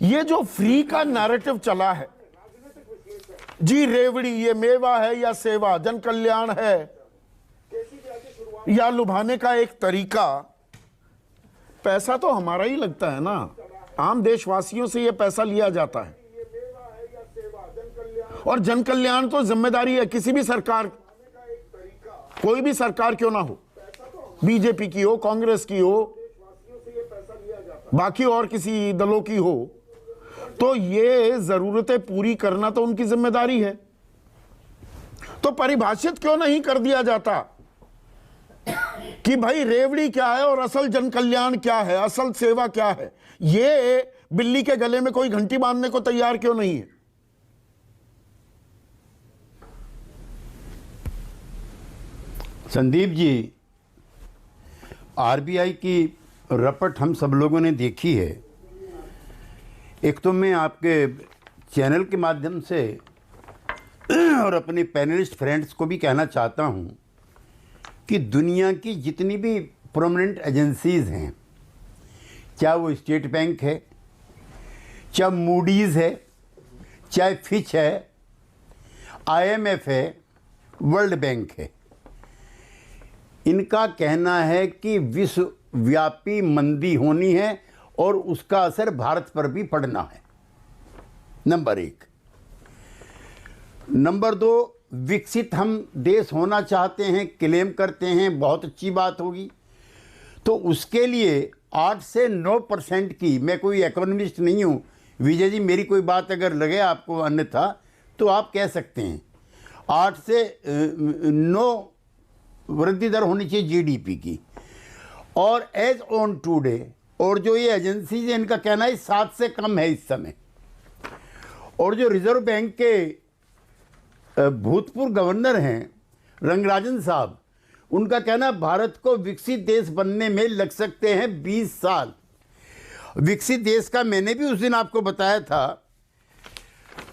ये जो फ्री का नैरेटिव चला है जी, रेवड़ी ये मेवा है या सेवा, जन कल्याण है या लुभाने का एक तरीका, पैसा तो हमारा ही लगता है ना, आम देशवासियों से ये पैसा लिया जाता है। और जन कल्याण तो जिम्मेदारी है किसी भी सरकार, कोई भी सरकार क्यों ना हो, बीजेपी की हो, कांग्रेस की हो, बाकी और किसी दलों की हो, तो ये जरूरतें पूरी करना तो उनकी जिम्मेदारी है। तो परिभाषित क्यों नहीं कर दिया जाता कि भाई रेवड़ी क्या है और असल जन कल्याण क्या है, असल सेवा क्या है? ये बिल्ली के गले में कोई घंटी बांधने को तैयार क्यों नहीं है? संदीप जी, आरबीआई की रपट हम सब लोगों ने देखी है। एक तो मैं आपके चैनल के माध्यम से और अपने पैनलिस्ट फ्रेंड्स को भी कहना चाहता हूँ कि दुनिया की जितनी भी प्रोमिनेंट एजेंसीज़ हैं, चाहे वो स्टेट बैंक है, चाहे मूडीज़ है, चाहे फिच है, आईएमएफ है, वर्ल्ड बैंक है, इनका कहना है कि विश्वव्यापी मंदी होनी है और उसका असर भारत पर भी पड़ना है। नंबर एक। नंबर दो, विकसित हम देश होना चाहते हैं, क्लेम करते हैं, बहुत अच्छी बात होगी। तो उसके लिए 8 से 9% की, मैं कोई इकोनॉमिस्ट नहीं हूँ, विजय जी मेरी कोई बात अगर लगे आपको अन्यथा तो आप कह सकते हैं, 8 से 9 वृद्धि दर होनी चाहिए जीडीपी की। और एज ऑन टूडे, और जो ये एजेंसीज है इनका कहना है 7 से कम है इस समय। और जो रिजर्व बैंक के भूतपूर्व गवर्नर हैं रंगराजन साहब, उनका कहना भारत को विकसित देश बनने में लग सकते हैं 20 साल। विकसित देश का मैंने भी उस दिन आपको बताया था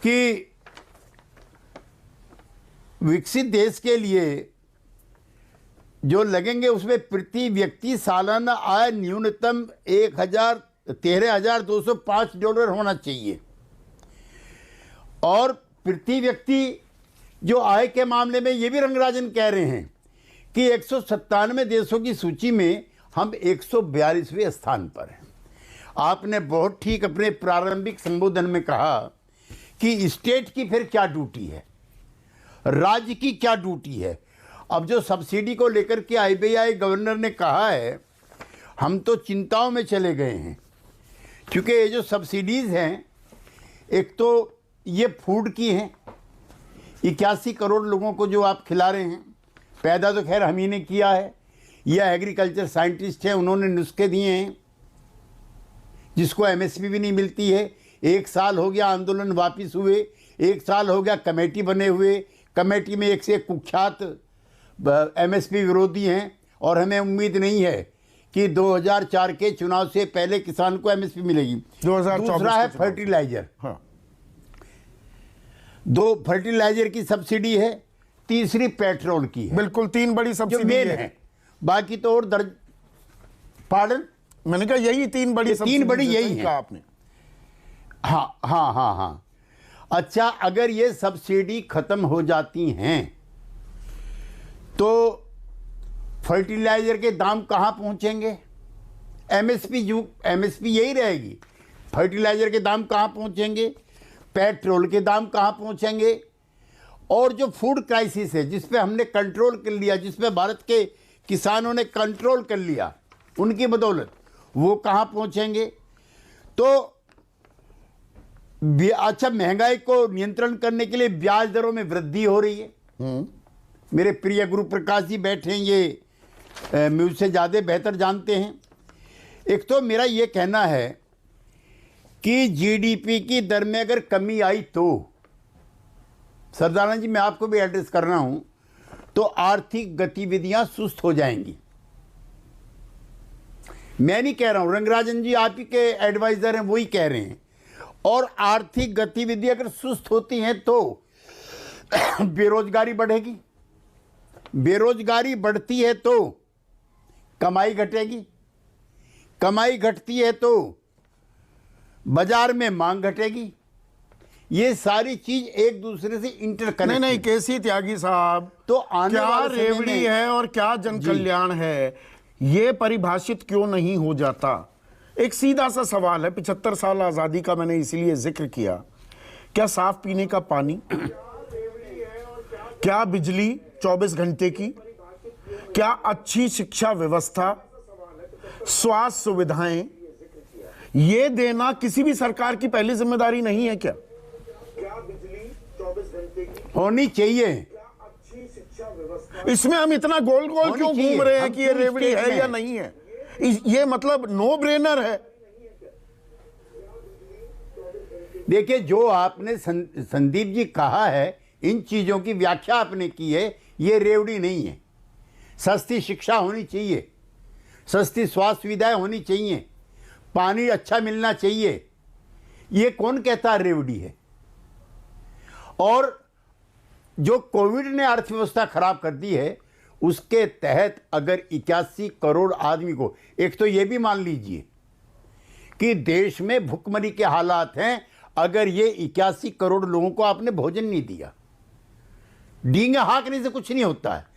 कि विकसित देश के लिए जो लगेंगे उसमें प्रति व्यक्ति सालाना आय न्यूनतम $13,205 होना चाहिए। और प्रति व्यक्ति जो आय के मामले में ये भी रंगराजन कह रहे हैं कि 197 देशों की सूची में हम 142वें स्थान पर हैं। आपने बहुत ठीक अपने प्रारंभिक संबोधन में कहा कि स्टेट की फिर क्या ड्यूटी है, राज्य की क्या ड्यूटी है। अब जो सब्सिडी को लेकर के आरबीआई गवर्नर ने कहा है, हम तो चिंताओं में चले गए हैं, क्योंकि ये जो सब्सिडीज़ हैं, एक तो ये फूड की हैं, 81 करोड़ लोगों को जो आप खिला रहे हैं, पैदा तो खैर हम ही ने किया है, यह एग्रीकल्चर साइंटिस्ट हैं, उन्होंने नुस्खे दिए हैं जिसको एमएसपी भी नहीं मिलती है। 1 साल हो गया आंदोलन वापस हुए, 1 साल हो गया कमेटी बने हुए, कमेटी में एक से एक कुख्यात एमएसपी विरोधी हैं, और हमें उम्मीद नहीं है कि 2004 के चुनाव से पहले किसान को एमएसपी मिलेगी। 2024 दूसरा है फर्टिलाइजर, हाँ। 2 फर्टिलाइजर की सब्सिडी है, तीसरी पेट्रोल की है। बिल्कुल 3 बड़ी सब्सिडी मेन है, बाकी तो और दर्ज। पार्डन, मैंने कहा यही 3 बड़ी, 3 बड़ी यही है आपने। हाँ हाँ हाँ हाँ। अच्छा, अगर ये सब्सिडी खत्म हो जाती हैं तो फर्टिलाइजर के दाम कहाँ पहुँचेंगे? एमएसपी यही रहेगी। फर्टिलाइजर के दाम कहाँ पहुँचेंगे? पेट्रोल के दाम कहाँ पहुँचेंगे? और जो फूड क्राइसिस है जिस पे हमने कंट्रोल कर लिया, जिस पे भारत के किसानों ने कंट्रोल कर लिया उनकी बदौलत, वो कहाँ पहुँचेंगे? तो अच्छा, महंगाई को नियंत्रण करने के लिए ब्याज दरों में वृद्धि हो रही है। मेरे प्रिय गुरु प्रकाश जी बैठे हैं, ये मुझसे ज़्यादा बेहतर जानते हैं। एक तो मेरा ये कहना है कि जीडीपी की दर में अगर कमी आई तो, सरदारानंद जी मैं आपको भी एड्रेस कर रहा हूँ, तो आर्थिक गतिविधियाँ सुस्त हो जाएंगी। मैं नहीं कह रहा हूँ, रंगराजन जी आप ही के एडवाइज़र हैं, वही कह रहे हैं। और आर्थिक गतिविधि अगर सुस्त होती हैं तो बेरोजगारी बढ़ेगी, बेरोजगारी बढ़ती है तो कमाई घटेगी, कमाई घटती है तो बाजार में मांग घटेगी, ये सारी चीज एक दूसरे से इंटरकनेक्ट। नहीं केसी त्यागी साहब, तो आने क्या वाले समय रेवड़ी में- है और क्या जन कल्याण है, ये परिभाषित क्यों नहीं हो जाता? एक सीधा सा सवाल है, 75 साल आजादी का मैंने इसीलिए जिक्र किया। क्या साफ पीने का पानी, क्या बिजली 24 घंटे की, क्या अच्छी शिक्षा व्यवस्था, स्वास्थ्य सुविधाएं, ये देना किसी भी सरकार की पहली जिम्मेदारी नहीं है क्या? होनी चाहिए। इसमें हम इतना गोल गोल होनी क्यों चाहिए। घूम रहे हैं हम कि ये पूरी रेवड़ी स्टेट है में या है। नहीं है? ये मतलब नो ब्रेनर है। देखिए, जो आपने संदीप जी कहा है, इन चीजों की व्याख्या आपने की है, ये रेवड़ी नहीं है। सस्ती शिक्षा होनी चाहिए, सस्ती स्वास्थ्य सुविधाएं होनी चाहिए, पानी अच्छा मिलना चाहिए, ये कौन कहता है रेवड़ी है? और जो कोविड ने अर्थव्यवस्था खराब कर दी है, उसके तहत अगर 81 करोड़ आदमी को, एक तो ये भी मान लीजिए कि देश में भुखमरी के हालात हैं, अगर ये 81 करोड़ लोगों को आपने भोजन नहीं दिया, डींगे हाँकने से कुछ नहीं होता है,